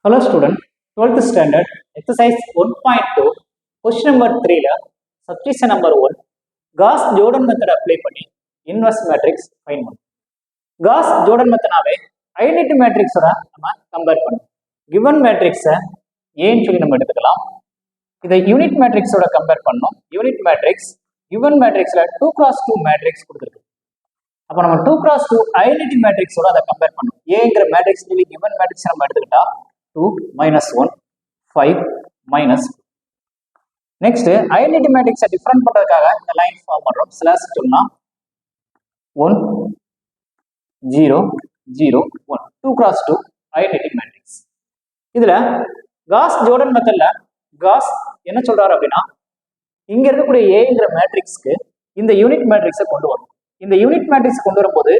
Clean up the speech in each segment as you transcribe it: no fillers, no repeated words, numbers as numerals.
Hello student, 12th standard, exercise 1.2, question number 3 ல substitution number 1, Gauss-Jordan method apply பண்ணி inverse matrix find பண்ணும். Gauss-Jordan methodனாவே identity matrix ஓட நம்ம compare பண்ணும். Given matrix ஏன்னு சொல்லி நம்ம எடுத்துக்கலாம். இதை unit matrix ஓட compare பண்ணும். Unit matrix, given matrixல 2x2 matrix கொடுத்திருக்கு. அப்ப நம்ம 2x2 identity matrix ஓட அதை compare பண்ணும். ஏங்கிற matrix சொல்லி given matrix நம்ம எடுத்துக்கிட்டா 2 minus 1 5 minus 2. next identity matrix different பண்றதுக்காக இந்த லைன் ஃபார்ம் பண்றோம் ஸ்லாஷ் சொன்னா 1 0 0 1 2 cross 2 identity matrix. இதுல காஸ் ஜோர்டன் மெத்தட்ல காஸ் என்ன சொல்றாரு அப்படின்னா இங்க இருக்கக்கூடிய ஏங்கிற மேட்ரிக்ஸ்க்கு இந்த யூனிட் மேட்ரிக்ஸை கொண்டு வரும். இந்த யூனிட் மேட்ரிக்ஸ் கொண்டு வரும்போது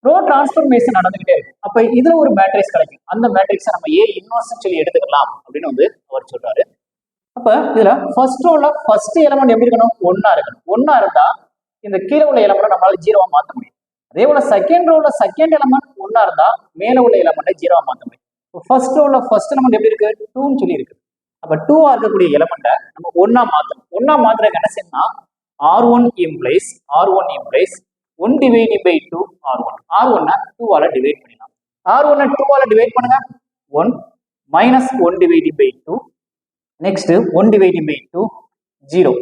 ரோ டிரான்ஸ்ஃபர்மேஷன் நடந்துகிட்டே இருக்கு. அப்ப இதுல ஒரு மேட்ரிக்ஸ் கிடைக்கும். அந்த மேட்ரிக்ஸை நம்ம ஏ இன்வர்ஸ் சொல்லி எடுத்துக்கலாம் அப்படின்னு அவர் சொல்றாரு. அப்ப இதுல ஃபர்ஸ்ட் ரோல ஃபர்ஸ்ட் எலமெண்ட் எப்படி இருக்கணும்? ஒன்னா இருக்கணும். ஒன்னா இருந்தா இந்த கீழே உள்ள எலமெண்ட் நம்மளால ஜீரோவா மாத்த முடியும். அதே போல செகண்ட் ரோல செகண்ட் எலமெண்ட் ஒன்னா இருந்தா மேல உள்ள எலமெண்ட்டை ஜீரோவா மாத்த முடியும். ஃபர்ஸ்ட் ரோல ஃபர்ஸ்ட் எலமெண்ட் எப்படி இருக்கு? 2ன்னு சொல்லி இருக்கு. அப்ப 2ஆ இருக்கக்கூடிய எலமெண்ட்டை நம்ம ஒன்னா மாத்தணும். ஒன்னா மாத்துறதுக்கு என்ன செய்யணும்னா R1 implies 1 divided by 2 R1. R1 2 ஆல டிவைட் பண்ணலாம். R1 2 ஆல டிவைட் பண்ணுங்க 1 minus 1 divided by 2. next 1 divided by 2 0.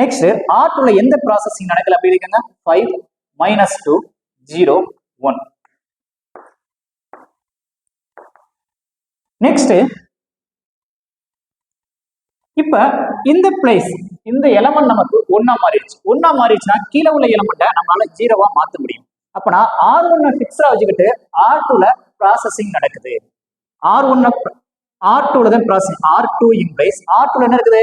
next R2 ல எந்த ப்ராசஸிங் நடக்கல அப்படி இருக்குங்க 5 minus 2 0 1. next இப்ப இந்த பிளேஸ் இந்த எலமெண்ட் நமக்கு ஒன்னா மாறிடுச்சு. ஒன்னா மாறிடுச்சுன்னா கீழே உள்ள எலமெண்ட்டை நம்மளால ஜீரோவா மாத்த முடியும். அப்பனா R1 பிக்ஸா வச்சுக்கிட்டு R2ல ப்ராசஸிங் நடக்குது. R2ல தான் ப்ராசஸிங். R2 implies R2ல என்ன இருக்குது?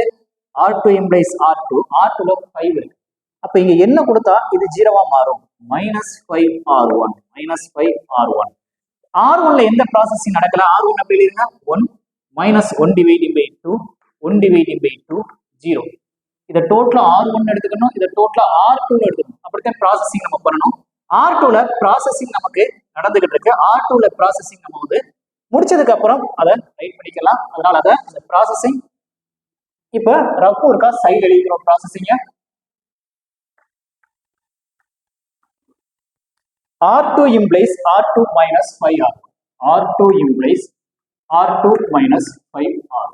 R2 implies R2. R2ல 5 இருக்கு. அப்ப இங்க என்ன கொடுத்தா இது ஜீரோவா மாறும்? -5R1 -5R1. R1ல எந்த ப்ராசஸிங் நடக்கல? R1 எப்படி எழுதுங்க 1 -1 divided by 2 1 divided by 2 0. இதை டோட்டலா R1 எடுத்துக்கணும், இதை டோட்டலா R2 எடுத்துக்கணும். அப்படித்தான் ப்ராசஸிங் நம்ம பண்ணணும். R2ல ப்ராசஸிங் நமக்கு நடந்துகிட்டு இருக்கு. R2ல ப்ராசஸிங் நம்ம முடிச்சதுக்கு அப்புறம் அதை ரைட் பண்ணிக்கலாம். அதனால அதை அந்த ப்ராசஸிங் இப்ப ரஃப் இருக்கா சைடு எழுதிக்கிறோம் ப்ராசஸிங்க. R2 implies R2 minus 5R. R2 implies R2 minus 5R.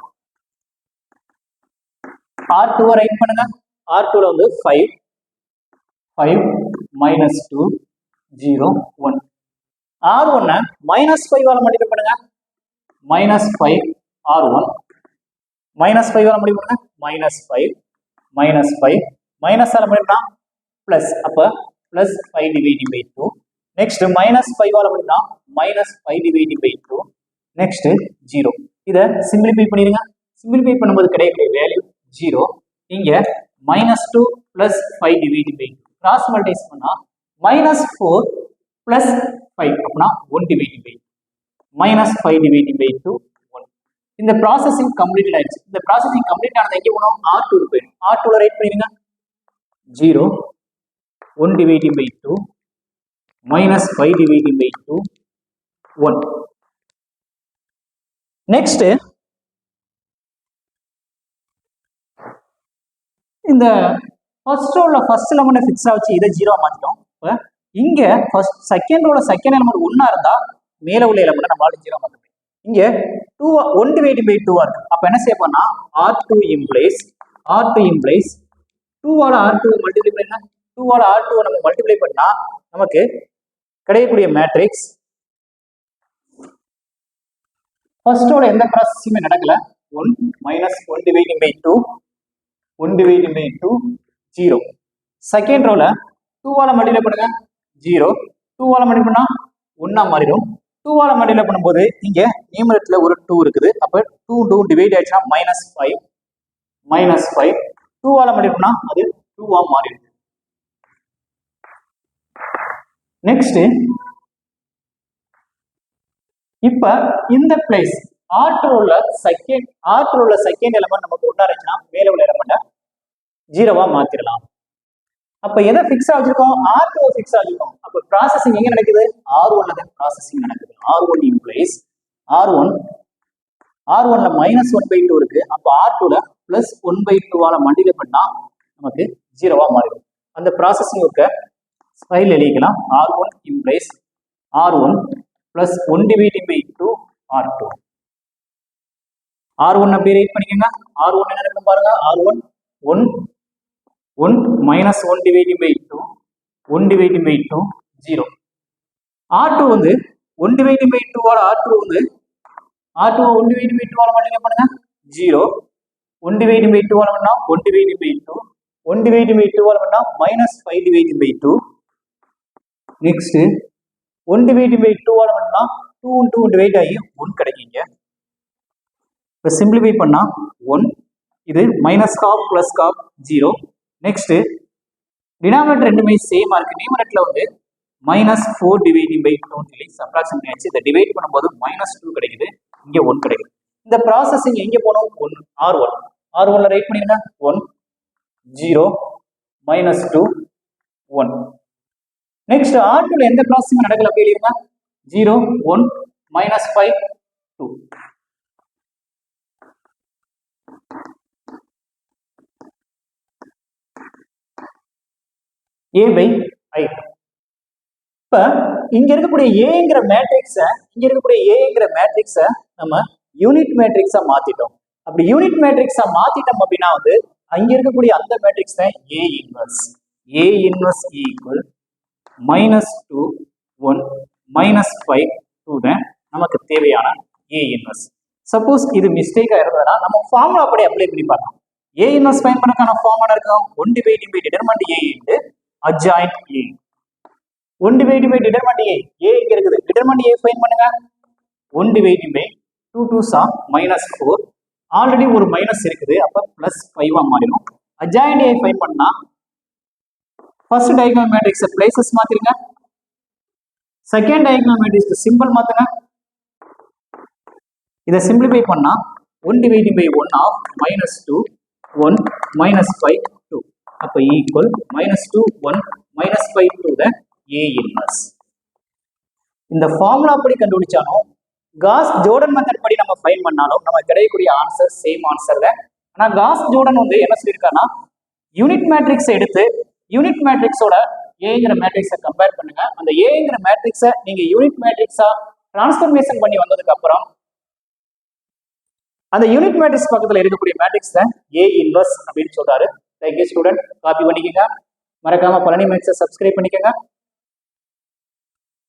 R2 right பண்ணுங்க. R2 ல 5 minus 2 0 1. R1 -5 ஆல மல்டிப்ளை பண்ணுங்க. -5 R1 -5 ஆல மல்டிப்ளை பண்ணுங்க. -5 ஆல மல்டிப்ளை பிளஸ் அப்ப +5 divided by 2. next -5 ஆல மல்டிப்ளை -5 divided by 2. next 0. இத சிம்பிளிஃபை பண்ணிருங்க. சிம்பிளிஃபை பண்ணும்போது கிடைக்கக்கூடிய வேல்யூ 0. இங்க -2 + 5 divided by 2 கிராஸ் மல்டிப்ளை பண்ணா -4 + 5 அப்படினா 1 divided by 2 -5 divided by 2 1. இந்த ப்ராசஸிங் கம்ப்ளீட் ஆயிடுச்சு. இந்த ப்ராசஸிங் கம்ப்ளீட் ஆனது எங்க போணும்? R2 க்கு போயிடும். R2 ல ரைட் பண்ணிருங்க 0 1 divided by 2 -5 divided by 2 1. next இந்த ஃபர்ஸ்ட் ரோல ஃபர்ஸ்ட் எலிமெண்ட் ஃபிக்ஸா வச்சு இதை ஜீரோவா மாத்திட்டோம். இப்போ இங்க ஃபர்ஸ்ட் செகண்ட் ரோல செகண்ட் எலிமெண்ட் ஒன்னா இருந்தா மேல உள்ள எலிமெண்ட் நம்மளால ஜீரோ மாத்த முடியும். இங்க 1 divided by 2 இருக்கு. அப்ப என்ன செய்ய போறோம்னா R2 implies 2 ஆல R2 மல்டிப்ளை பண்ணா 2 ஆல R2 நம்ம மல்டிப்ளை பண்ணா நமக்கு கிடைக்கக்கூடிய மேட்ரிக்ஸ் ஃபர்ஸ்ட் ரோல எந்த ப்ராசஸிங்குமே நடக்கல. 1 -1 divided by 2 1 divided by 2 0. Second ரோல 2 ஆல மல்டிப்ளை பண்ணுங்க 0 2 ஆல மல்டிப்ளை பண்ணா 1 ஆ மாறிடும். 2 ஆல மல்டிப்ளை பண்ணும்போது இங்க நியூமரேட்டர்ல ஒரு 2 இருக்குது. அப்ப 2 டிவைட் ஆயிடுச்சுனா -5 2 ஆல மல்டிப்ளை பண்ணா அது 2 ஆ மாறிடும். நெக்ஸ்ட் இப்ப இந்த பிளேஸ் R2 உள்ள செகண்ட் எலிமெண்ட் நமக்கு ஒண்ணா இருந்துச்சுன்னா மேல உள்ள எலிமெண்ட்டை ஜீரோவா மாத்திரலாம். அப்ப எதை ஃபிக்ஸ் ஆகிருக்கோம்? R2 fix ஆகிருக்கோம். அப்ப ப்ராசஸிங் எங்க நடக்குது? R1 ல தான் ப்ராசஸிங் நடக்குது. R1 implies R1 R1ல -1/2 இருக்கு. அப்போ R2ல +1/2ஆல மல்டிப்ளை பண்ணா நமக்கு 0வா மாறிடும். அந்த ப்ராசஸிங் ஒர்க்க ஃபைல் எழுதிக்கலாம். R1 implies R1 plus 1 divided by 2 R2. R1 அப்படியே ரைட் பண்ணிக்கோங்க. R1 என்ன இருக்கும் பாருங்க. R1 1 minus 1 divided by 2 1 divided by 2 0. R2 வந்து 1 divided by 2 ஆல R2 வந்து R2 1 divided by 2 ஆல மல்டிப்ளை பண்ணுங்க 0. 1 divided by 2 ஆல பண்ணா 1 divided by 2 1 divided by 2 ஆல பண்ணா -5 divided by 2. Next 1 divided by 2 ஆல பண்ணா 2 into 2 டிவைட் ஆகி 1 கிடைக்குங்க. இப்போ சிம்பிளிஃபை பண்ணா 1 இது -12 +12 0. நெக்ஸ்ட் டினாமினேட்டர் ரெண்டுமே சேமா இருக்கு. நியூமரேட்டர்ல வந்து -4 divided by 2 சொல்லி சப்ட்ராக்ஷன் பண்ணியாச்சு. இதை டிவைட் பண்ணும்போது -2 கிடைக்குது. இங்க 1 கிடைக்குது. இந்த ப்ராசஸிங் எங்க போனோம்? R1ல ரைட் பண்ணிருங்க. 1 0 -2 1. நெக்ஸ்ட் R2ல எந்த ப்ராசஸிங் நடக்கல அப்படி எழுதிருங்க. 0 1 -5 2. A/I. இப்ப இங்க இருக்கக்கூடிய ஏங்கிற மேட்ரிக்ஸ நம்ம யூனிட் மேட்ரிக்ஸா மாத்திட்டோம். அப்படி யூனிட் மேட்ரிக்ஸா மாத்திட்டோம் அப்படின்னா வந்து அங்க இருக்கக்கூடிய அந்த மேட்ரிக்ஸ் தான் A inverse. A inverse equal -2 1 -5 2 தான் நமக்கு தேவையான A இன்வர்ஸ். சப்போஸ் இது மிஸ்டேக்கா இருந்ததுன்னா நம்ம ஃபார்முலா அப்படி அப்ளை பண்ணி பார்க்கலாம். A இன்வர்ஸ் ஃபைண்ட் பண்ணக்கான ஃபார்முலா இருக்கும் 1 divided by determinant A into adjoint A. 1 divided by determinant A. A இங்க இருக்குது. determinant A ஃபைண்ட் பண்ணுங்க. 1 divided by 2 2s are -4. Already ஒரு மைனஸ் இருக்குது. அப்ப +5ஆ மாறிடும். adjoint A ஃபைண்ட் பண்ணா ஃபர்ஸ்ட் டயகோனல் மேட்ரிக்ஸ் பிளேसेस மாத்திருங்க. செகண்ட் டயகோனல் மேட்ரிக்ஸ் சிம்பிள் மாத்துங்க. இத சிம்பிளிஃபை பண்ணா 1 divided by 1 of -2 1 -5 2. அப்ப ஈக்குவல் -2 1 -5 2 தான் A இன்வர்ஸ். இந்த ஃபார்முலா படி கண்டுபிடிச்சாலும் காஸ் ஜோர்டன் மெத்தட் படி நம்ம ஃபைண்ட் பண்ணாலும் நமக்கு கிடைக்கக்கூடிய ஆன்சர் சேம் ஆன்சர் தான். ஆனா காஸ் ஜோர்டன் வந்து என்ன சொல்லியிருக்காருன்னா யூனிட் மேட்ரிக்ஸ் எடுத்து யூனிட் மேட்ரிக்ஸோட ஏங்கிற மேட்ரிக்ஸை கம்பேர் பண்ணுங்க. அந்த ஏங்கிற மேட்ரிக்ஸை நீங்க யூனிட் மேட்ரிக்ஸா டிரான்ஸ்ஃபர்மேஷன் பண்ணி வந்ததுக்கு அப்புறம் அந்த யூனிட் மேட்ரிக்ஸ் பக்கத்துல இருக்கக்கூடிய மேட்ரிக்ஸ் தான் A இன்வர்ஸ் அப்படின்னு சொல்றாரு. Thank you student. காப்பி பண்ணிக்கோங்க. மறக்காம பழனி மேக்ஸை சப்ஸ்கிரைப் பண்ணிக்கோங்க.